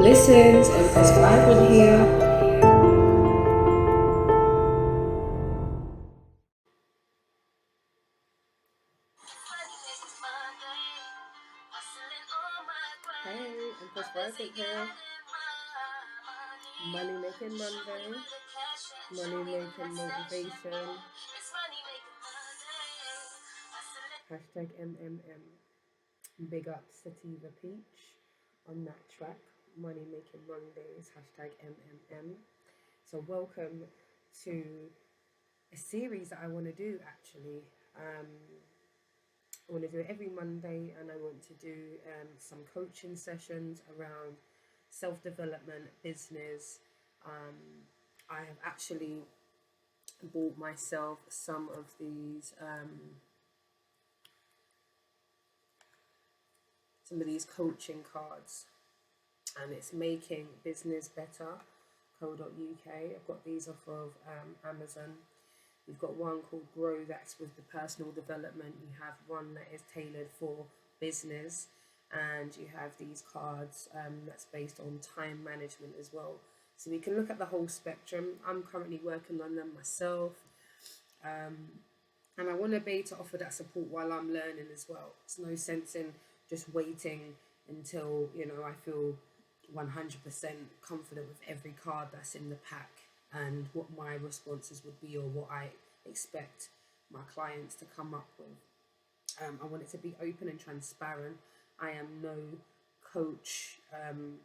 listens and is vibrant here. Hey, Empress Vibrant here. Money making Monday. Money making motivation. Hashtag MMM. Big up Sativa Peach on that track. Money making Mondays. Hashtag MMM. So welcome to a series that I want to do actually. I want to do it every Monday, and I want to do some coaching sessions around self-development, business. I have actually bought myself some of these coaching cards, and it's Making Business Better co.uk. I've got these off of Amazon. You've got one called Grow, that's with the personal development. You have one that is tailored for business, and you have these cards that's based on time management as well. So we can look at the whole spectrum. I'm currently working on them myself, and I want to be able to offer that support while I'm learning as well. It's no sense in just waiting until I feel 100% confident with every card that's in the pack and what my responses would be or what I expect my clients to come up with. I want it to be open and transparent. I am no coach. I'm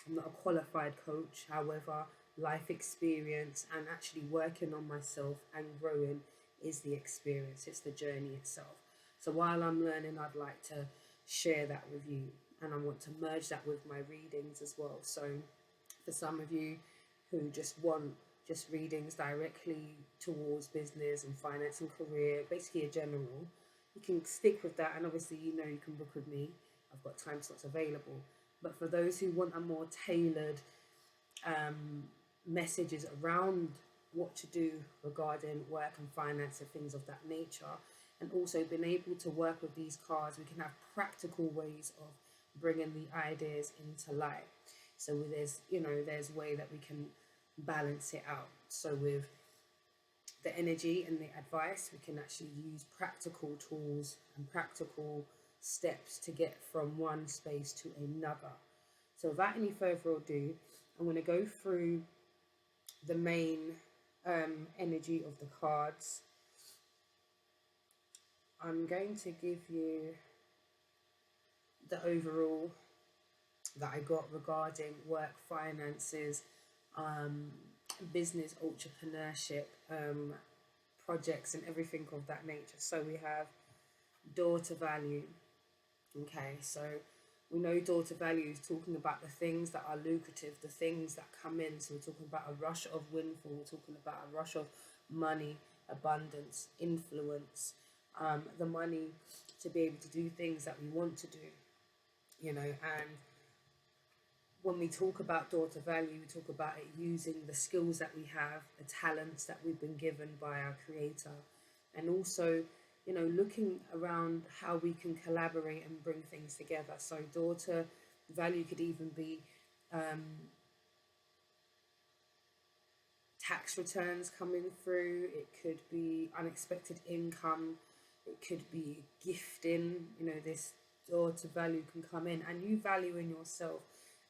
not a qualified coach. However, life experience and actually working on myself and growing is the experience. It's the journey itself. So while I'm learning, I'd like to share that with you, and I want to merge that with my readings as well. So for some of you who just want just readings directly towards business and finance and career, basically a general, you can stick with that, and obviously you can book with me. I've got time slots available. But for those who want a more tailored messages around what to do regarding work and finance and things of that nature, and also being able to work with these cards, we can have practical ways of bringing the ideas into light. So there's a way that we can balance it out. So with the energy and the advice, we can actually use practical tools and practical steps to get from one space to another. So without any further ado, I'm going to go through the main energy of the cards. I'm going to give you the overall that I got regarding work, finances, business, entrepreneurship, projects and everything of that nature. So we have daughter value. Okay, so we know daughter value is talking about the things that are lucrative, the things that come in. So we're talking about a rush of windfall, we're talking about a rush of money, abundance, influence, the money to be able to do things that we want to do, and when we talk about daughter value, we talk about it using the skills that we have, the talents that we've been given by our creator, and also, looking around how we can collaborate and bring things together. So daughter value could even be tax returns coming through. It could be unexpected income. It could be gifting. This daughter value can come in, and you valuing yourself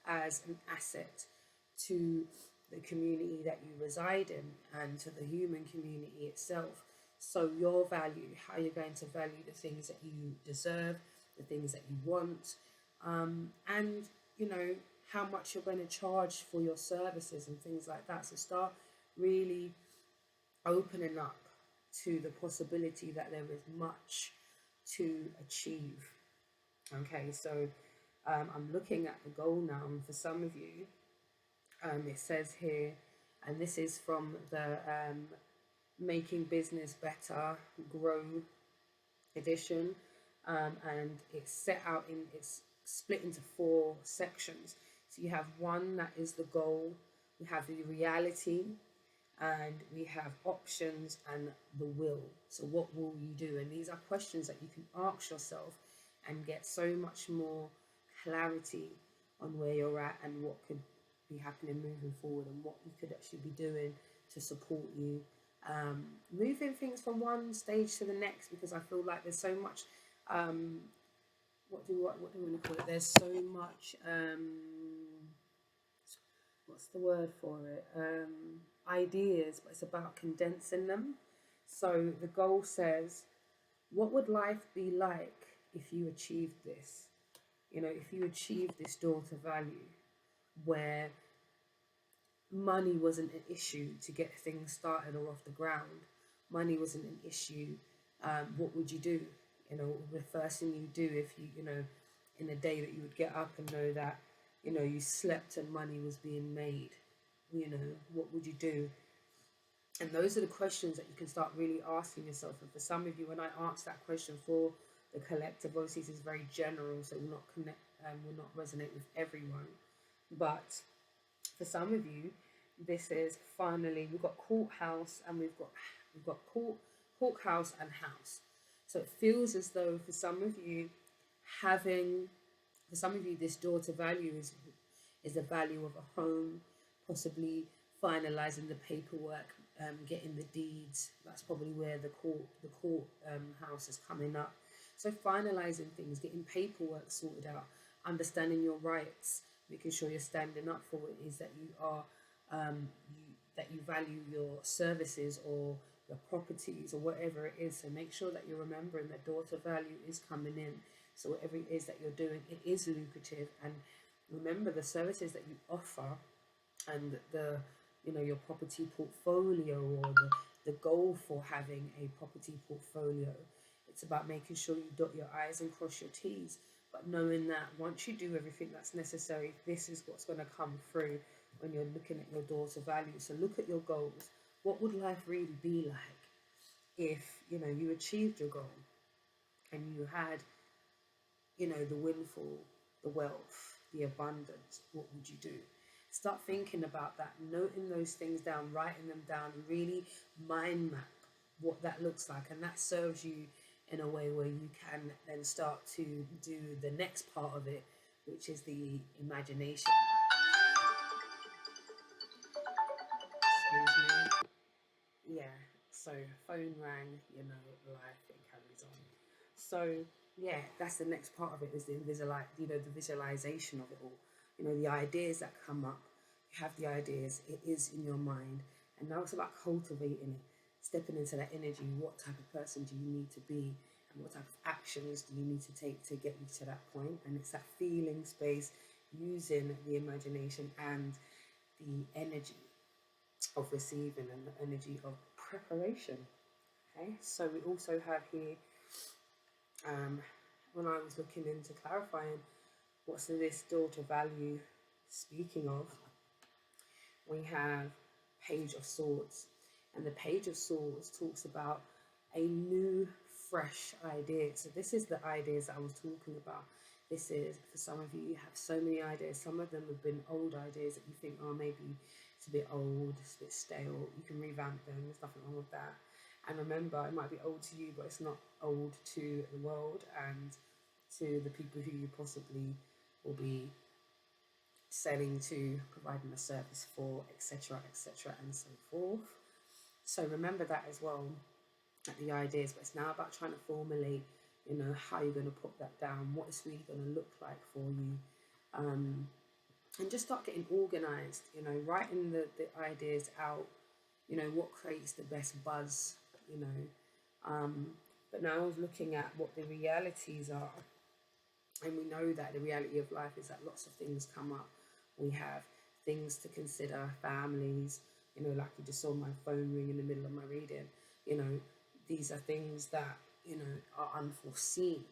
as an asset to the community that you reside in and to the human community itself. So your value, how you're going to value the things that you deserve, the things that you want, and how much you're going to charge for your services and things like that. So start really opening up to the possibility that there is much to achieve. Okay, so I'm looking at the goal now, and for some of you, it says here, and this is from the Making Business Better Grow edition, and it's split into 4 sections. So you have one that is the goal, we have the reality, and we have options and the will. So what will you do? And these are questions that you can ask yourself and get so much more clarity on where you're at and what could be happening moving forward, and what you could actually be doing to support you, moving things from one stage to the next, because I feel like there's so much what do we want to call it, there's so much what's the word for it, ideas, but it's about condensing them. So the goal says, what would life be like if you achieved this? You know, if you achieved this door to value, where money wasn't an issue to get things started or off the ground, money wasn't an issue, what would you do? You know, the first thing you do, if you know, in a day that you would get up and know that, you know, you slept and money was being made, you know, what would you do? And those are the questions that you can start really asking yourself. And for some of you, when I ask that question for the collective, obviously this is very general, so will not resonate with everyone. But for some of you, this is finally, we've got courthouse and we've got courthouse and house. So it feels as though for some of you, this door to value is the value of a home, possibly finalizing the paperwork, getting the deeds. That's probably where the court house is coming up. So finalizing things, getting paperwork sorted out, understanding your rights, making sure you're standing up for what it is that you are, that you value your services or your properties or whatever it is. So make sure that you're remembering that door to value is coming in. So whatever it is that you're doing, it is lucrative. And remember the services that you offer, and the, you know, your property portfolio, or the goal for having a property portfolio. It's about making sure you dot your I's and cross your T's, but knowing that once you do everything that's necessary, this is what's going to come through when you're looking at your door to value. So look at your goals. What would life really be like if, you know, you achieved your goal and you had, you know, the windfall, the wealth, the abundance? What would you do? Start thinking about that, noting those things down, writing them down, and really mind map what that looks like. And that serves you in a way where you can then start to do the next part of it, which is the imagination. Excuse me. Yeah, so phone rang, you know, life, it carries on. So yeah, that's the next part of it, is the the visualization of it all. You know, the ideas that come up. You have the ideas, it is in your mind, and now it's about cultivating it, stepping into that energy. What type of person do you need to be, and what type of actions do you need to take to get you to that point? And it's that feeling space, using the imagination and the energy of receiving and the energy of preparation. Okay, so we also have here, when I was looking into clarifying what's this door to value speaking of, we have Page of Swords. And the Page of Swords talks about a new, fresh idea. So this is the ideas that I was talking about. This is, for some of you, you have so many ideas. Some of them have been old ideas that you think, oh, maybe it's a bit old, it's a bit stale. You can revamp them, there's nothing wrong with that. And remember, it might be old to you, but it's not old to the world and to the people who you possibly will be selling to, providing a service for, etc., and so forth. So remember that as well, at the ideas, but it's now about trying to formulate, you know, how you're going to put that down, what it's really going to look like for you, and just start getting organized, you know, writing the ideas out, you know, what creates the best buzz, you know. But now I was looking at what the realities are, and we know that the reality of life is that lots of things come up. We have things to consider, families, you know, like you just saw my phone ring in the middle of my reading. You know, these are things that, you know, are unforeseen.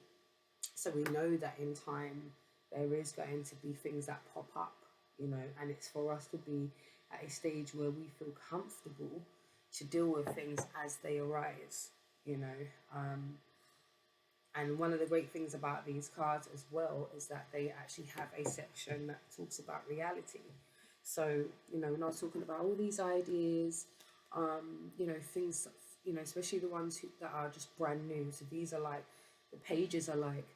So we know that in time there is going to be things that pop up, you know, and it's for us to be at a stage where we feel comfortable to deal with things as they arise, you know. And one of the great things about these cards as well is that they actually have a section that talks about reality. So, you know, when I was talking about all these ideas, you know, things, you know, especially the ones that are just brand new. So these are like, the pages are like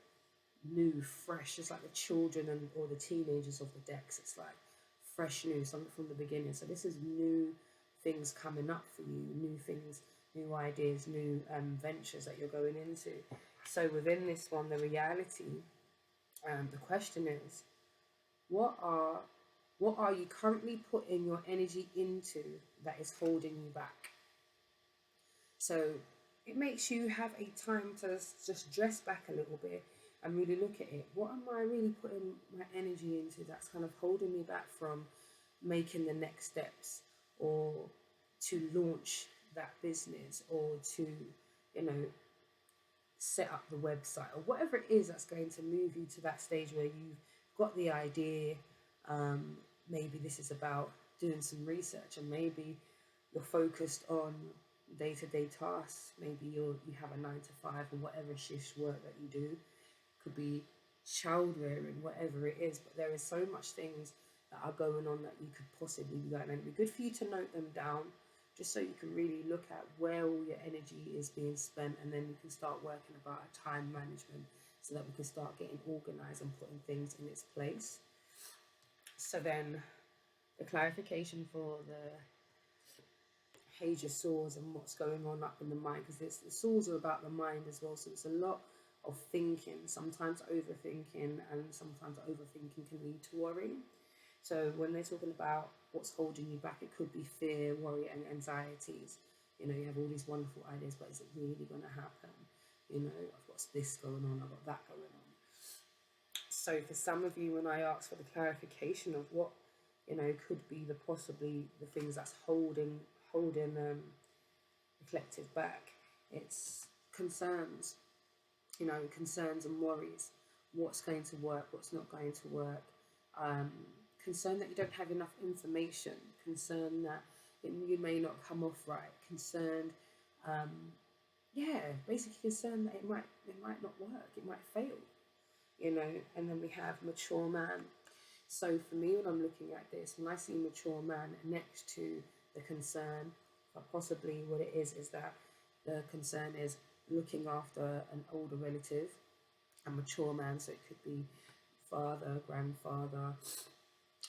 new, fresh. It's like the children or the teenagers of the decks. It's like fresh new, something from the beginning. So this is new things coming up for you, new things, new ideas, new ventures that you're going into. So within this one, the reality, the question is, what are you currently putting your energy into that is holding you back? So it makes you have a time to just dress back a little bit and really look at it. What am I really putting my energy into that's kind of holding me back from making the next steps, or to launch that business, or to, set up the website, or whatever it is that's going to move you to that stage where you've got the idea. Maybe this is about doing some research, and maybe you're focused on day-to-day tasks. Maybe you have a 9 to 5 or whatever shift work that you do. Could be child rearing, whatever it is. But there is so much things that are going on that you could possibly be doing, and it'd be good for you to note them down, just so you can really look at where all your energy is being spent, and then you can start working about a time management so that we can start getting organized and putting things in its place. So then the clarification for the Page of Swords and what's going on up in the mind, because the swords are about the mind as well. So it's a lot of thinking, sometimes overthinking, and sometimes overthinking can lead to worry. So when they're talking about what's holding you back, it could be fear, worry, and anxieties. You have all these wonderful ideas, but is it really going to happen? I've got this going on, I've got that going on. So for some of you, when I ask for the clarification of what, could be possibly the things that's holding the collective back, it's concerns, concerns and worries. What's going to work, what's not going to work. Concern that you don't have enough information, concern that you may not come off right, concerned, basically concerned that it might not work, it might fail, and then we have mature man. So for me, when I'm looking at this, when I see mature man next to the concern, possibly what it is that the concern is looking after an older relative, a mature man, so it could be father, grandfather,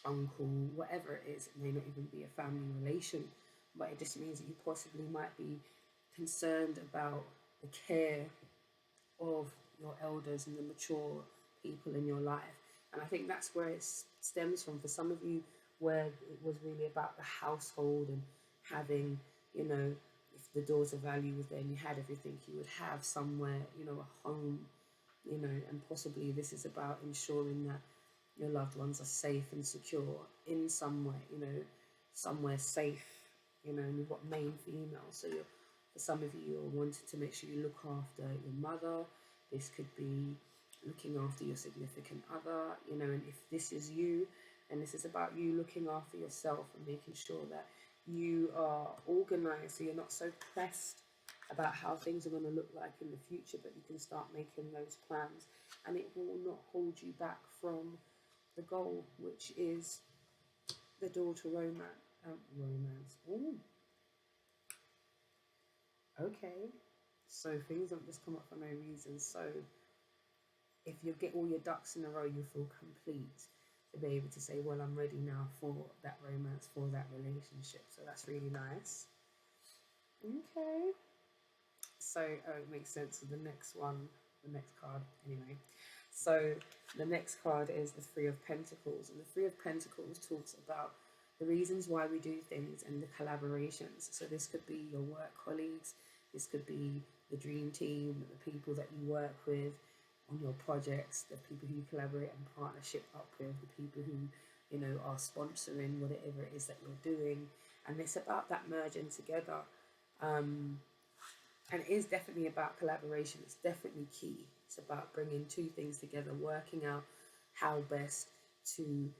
uncle, whatever it is. It may not even be a family relation, but it just means that you possibly might be concerned about the care of your elders and the mature people in your life. And I think that's where it stems from for some of you, where it was really about the household and having, if the daughter value was there and you had everything, you would have somewhere, a home, and possibly this is about ensuring that your loved ones are safe and secure in some way, somewhere safe, and you've got male, female. So for some of you, you're wanting to make sure you look after your mother. This could be looking after your significant other, and if this is you, and this is about you looking after yourself and making sure that you are organized, so you're not so pressed about how things are going to look like in the future, but you can start making those plans, and it will not hold you back from the goal, which is the daughter romance. Ooh. Okay, so things don't just come up for no reason. So if you get all your ducks in a row, you feel complete to be able to say, well, I'm ready now for that romance, for that relationship. So that's really nice. Okay. So it makes sense with the next card anyway. So the next card is the Three of Pentacles, and the Three of Pentacles talks about the reasons why we do things and the collaborations. So this could be your work colleagues, this could be the dream team, the people that you work with on your projects, the people who you collaborate and partnership up with, the people who are sponsoring whatever it is that you're doing. And it's about that merging together. And it is definitely about collaboration. It's definitely key. It's about bringing two things together, working out how best to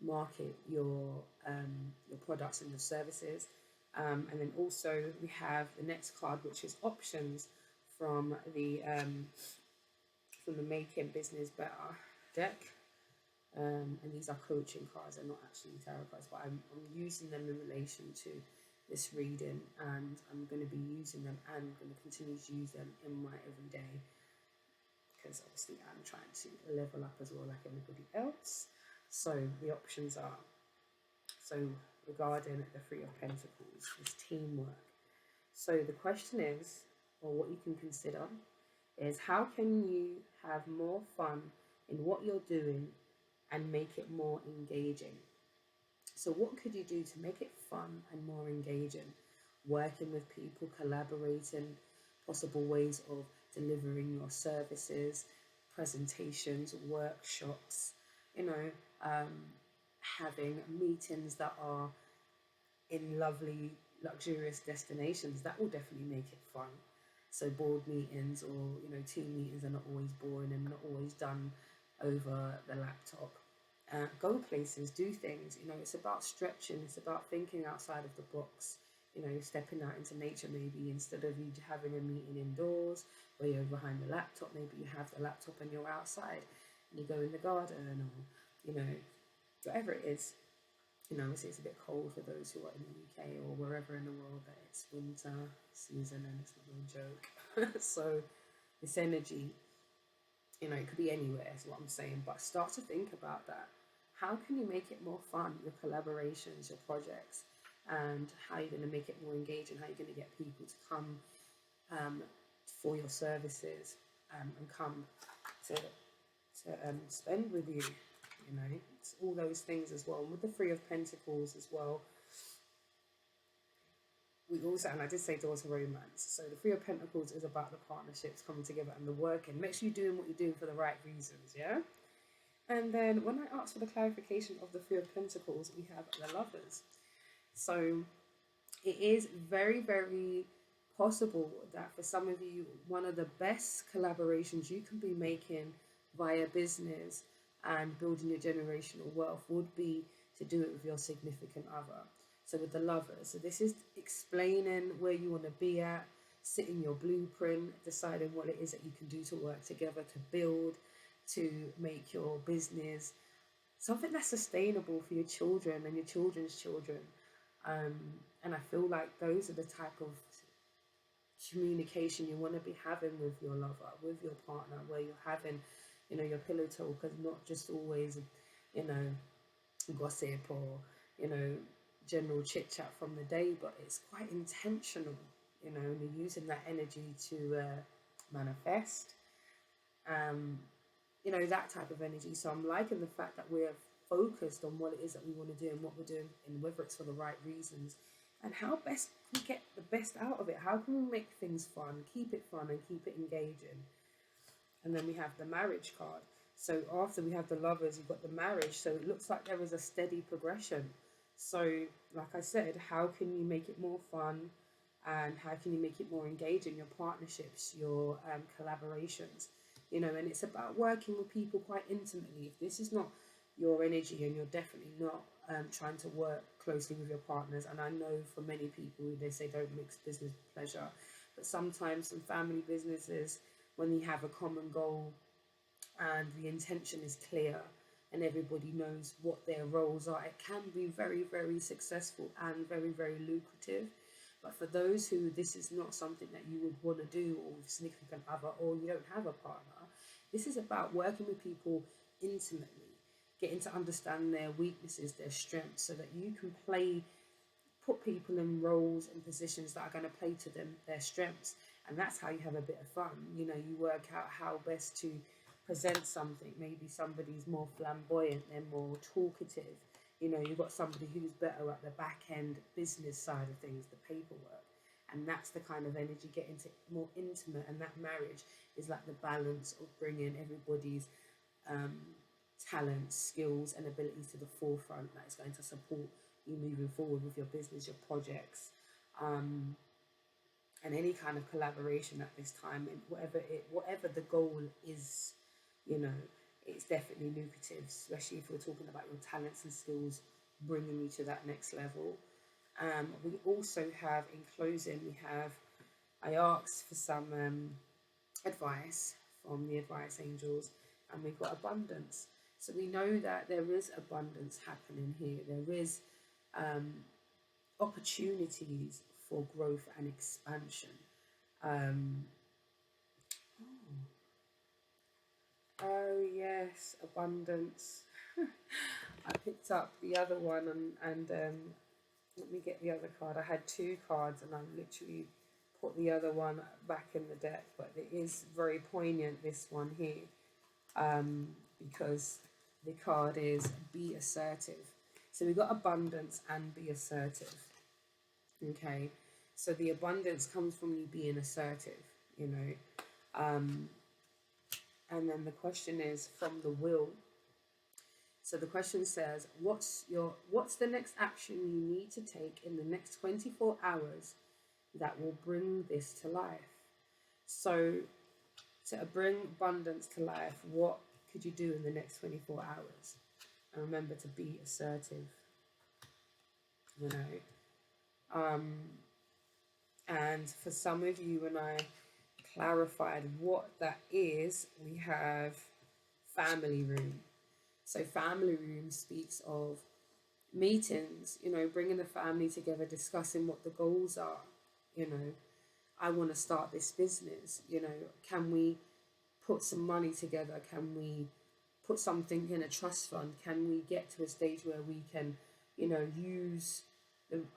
market your products and your services. And then also we have the next card, which is options from the Making Business Better deck. And these are coaching cards. They're not actually tarot cards, but I'm using them in relation to this reading, and I'm going to be using them and going to continue to use them in my everyday, because obviously I'm trying to level up as well, like everybody else. So the options are, so regarding the Three of Pentacles is teamwork. So the question is, or what you can consider, is how can you have more fun in what you're doing and make it more engaging? So what could you do to make it fun and more engaging? Working with people, collaborating, possible ways of delivering your services, presentations, workshops, you know, having meetings that are in lovely, luxurious destinations. That will definitely make it fun. So board meetings or, you know, team meetings are not always boring and not always done over the laptop. Go places, do things. You know, it's about stretching. It's about thinking outside of the box. You know, stepping out into nature maybe, instead of you having a meeting indoors where you're behind the laptop. Maybe you have the laptop and you're outside and you go in the garden, or, you know, whatever it is. You know, obviously it's a bit cold for those who are in the UK or wherever in the world that it's winter season and it's not a joke. So this energy, you know, it could be anywhere is what I'm saying, but start to think about that. How can you make it more fun, your collaborations, your projects, and how you're going to make it more engaging, how you're going to get people to come for your services, and come to spend with you. You know, it's all those things as well. And with the Three of Pentacles as well, we also, and I did say doors to romance. So the Three of Pentacles is about the partnerships coming together and the work, and make sure you're doing what you're doing for the right reasons, yeah? And then when I asked for the clarification of the Three of Pentacles, we have the Lovers. So it is very, very possible that for some of you, one of the best collaborations you can be making via business and building your generational wealth would be to do it with your significant other. So with the Lovers, so this is explaining where you want to be at, setting your blueprint, deciding what it is that you can do to work together, to build, to make your business something that's sustainable for your children and your children's children. And I feel like those are the type of communication you want to be having with your lover, with your partner, where you're having, you know, your pillow talk, and not just always, you know, gossip or, you know, general chit chat from the day, but it's quite intentional, you know, and you're using that energy to manifest, you know, that type of energy. So I'm liking the fact that we're focused on what it is that we want to do and what we're doing, and whether it's for the right reasons, and how best we get the best out of it. How can we make things fun, keep it fun, and keep it engaging? And then we have the marriage card. So after we have the Lovers, you've got the marriage. So it looks like there is a steady progression. So like I said, how can you make it more fun, and how can you make it more engaging? Your partnerships, your collaborations, you know, and it's about working with people quite intimately. If this is not your energy, and you're definitely not trying to work closely with your partners, and I know for many people they say don't mix business with pleasure, but sometimes some family businesses, when you have a common goal and the intention is clear and everybody knows what their roles are, it can be very, very successful and very, very lucrative. But for those who this is not something that you would want to do, or with significant other, or you don't have a partner, this is about working with people intimately, getting to understand their weaknesses, their strengths, so that you can put people in roles and positions that are going to play to them, their strengths. And that's how you have a bit of fun. You know, you work out how best to present something. Maybe somebody's more flamboyant, they're more talkative. You know, you've got somebody who's better at the back end business side of things, the paperwork. And that's the kind of energy, getting to more intimate. And that marriage is like the balance of bringing everybody's talents, skills, and abilities to the forefront that is going to support you moving forward with your business, your projects, and any kind of collaboration at this time. And whatever the goal is, you know, it's definitely lucrative, especially if we're talking about your talents and skills bringing you to that next level. We also have, in closing, I asked for some advice from the advice angels, and we've got abundance. So we know that there is abundance happening here. There is opportunities for growth and expansion. Oh yes, abundance. I picked up the other one and let me get the other card. I had two cards and I literally put the other one back in the deck, but it is very poignant, this one here, because the card is be assertive. So we got abundance and be assertive. Okay, so the abundance comes from you being assertive, you know. And then the question is from the will. So the question says, what's the next action you need to take in the next 24 hours that will bring this to life? So to bring abundance to life, what could you do in the next 24 hours? And remember to be assertive, you know. And for some of you, when I clarified what that is, we have family room. So family room speaks of meetings, you know, bringing the family together, discussing what the goals are. You know, I want to start this business, you know, can we put some money together? Can we put something in a trust fund? Can we get to a stage where we can, you know, use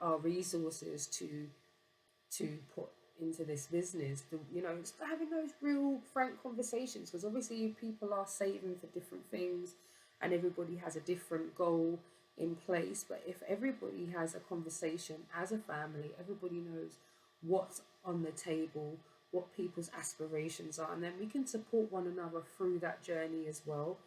our resources to put into this business? You know, just having those real frank conversations, because obviously people are saving for different things and everybody has a different goal in place. But if everybody has a conversation as a family, everybody knows what's on the table, what people's aspirations are, and then we can support one another through that journey as well.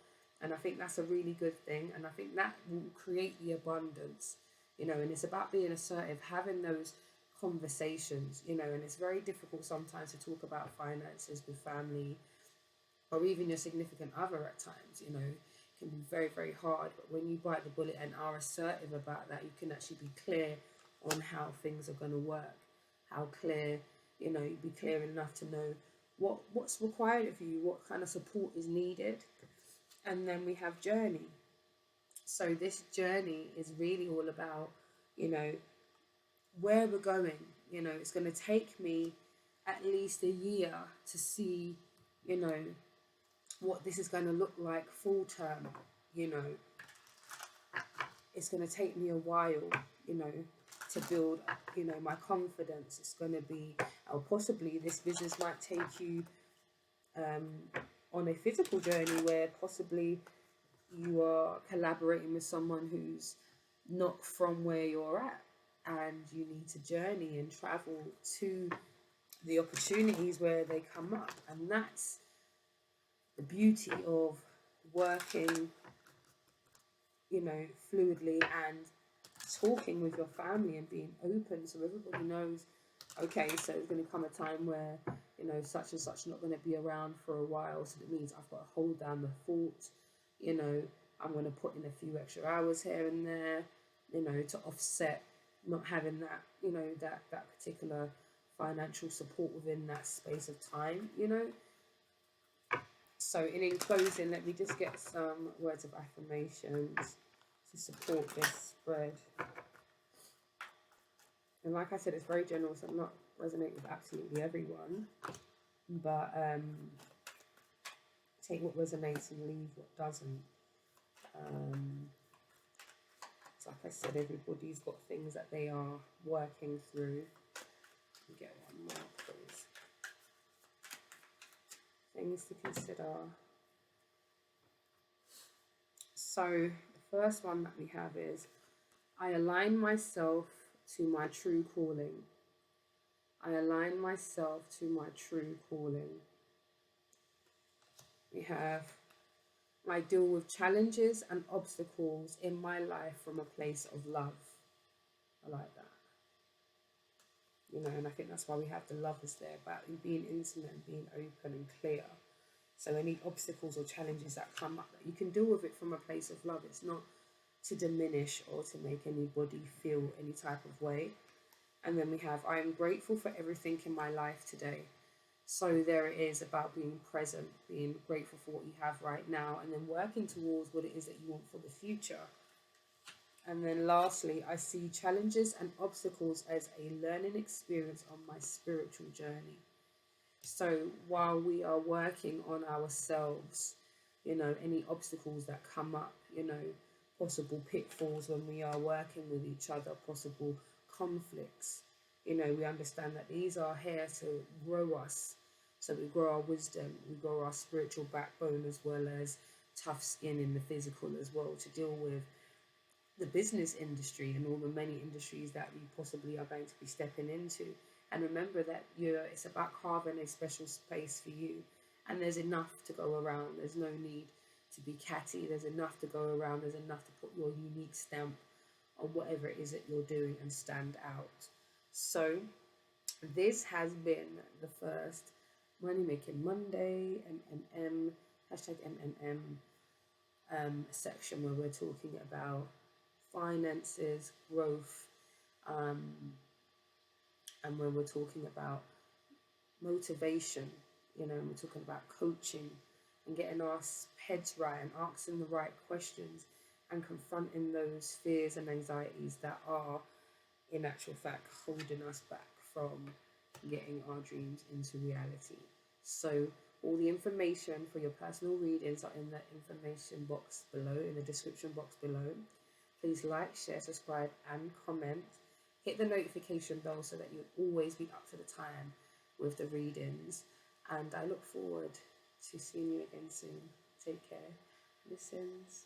And I think that's a really good thing, and I think that will create the abundance, you know. And it's about being assertive, having those conversations, you know. And it's very difficult sometimes to talk about finances with family or even your significant other at times, you know. It can be very, very hard, but when you bite the bullet and are assertive about that, you can actually be clear on how things are going to work, how clear, you know, be clear enough to know what's required of you, what kind of support is needed. And then we have journey. So this journey is really all about, you know, where we're going. You know, it's going to take me at least a year to see, you know, what this is going to look like full term. You know, it's going to take me a while, you know, to build, you know, my confidence. It's going to be, or possibly this business might take you on a physical journey where possibly you are collaborating with someone who's not from where you're at, and you need to journey and travel to the opportunities where they come up. And that's the beauty of working, you know, fluidly and talking with your family and being open, so everybody knows, okay, so there's going to come a time where, you know, such and such not going to be around for a while, so it means I've got to hold down the fort. You know, I'm going to put in a few extra hours here and there, you know, to offset not having that, you know, that particular financial support within that space of time, you know. So in closing, let me just get some words of affirmations to support this spread. And like I said, it's very general, so I'm not resonating with absolutely everyone. But take what resonates and leave what doesn't. So like I said, everybody's got things that they are working through. Get one more, please. Things to consider. So the first one that we have is, I align myself to my true calling. I align myself to my true calling. We have, I deal with challenges and obstacles in my life from a place of love. I like that. You know, and I think that's why we have the lovers there, about being intimate and being open and clear. So any obstacles or challenges that come up, you can deal with it from a place of love. It's not to diminish or to make anybody feel any type of way. And then we have, I am grateful for everything in my life today. So there it is, about being present, being grateful for what you have right now, and then working towards what it is that you want for the future. And then lastly, I see challenges and obstacles as a learning experience on my spiritual journey. So while we are working on ourselves, you know, any obstacles that come up, you know, possible pitfalls when we are working with each other, possible conflicts. You know, we understand that these are here to grow us. So we grow our wisdom, we grow our spiritual backbone, as well as tough skin in the physical as well, to deal with the business industry and all the many industries that we possibly are going to be stepping into. And remember that it's about carving a special space for you, and there's enough to go around. There's no need to be catty. There's enough to go around. There's enough to put your unique stamp on whatever it is that you're doing and stand out. So this has been the first Money Making Monday, MMM, hashtag MMM section, where we're talking about finances, growth, and when we're talking about motivation, you know, and we're talking about coaching and getting our heads right and asking the right questions and confronting those fears and anxieties that are, in actual fact, holding us back from getting our dreams into reality. So all the information for your personal readings are in the information box below, in the description box below. Please like, share, subscribe, and comment. Hit the notification bell so that you'll always be up to the time with the readings. And I look forward to seeing you again soon. Take care. Listens.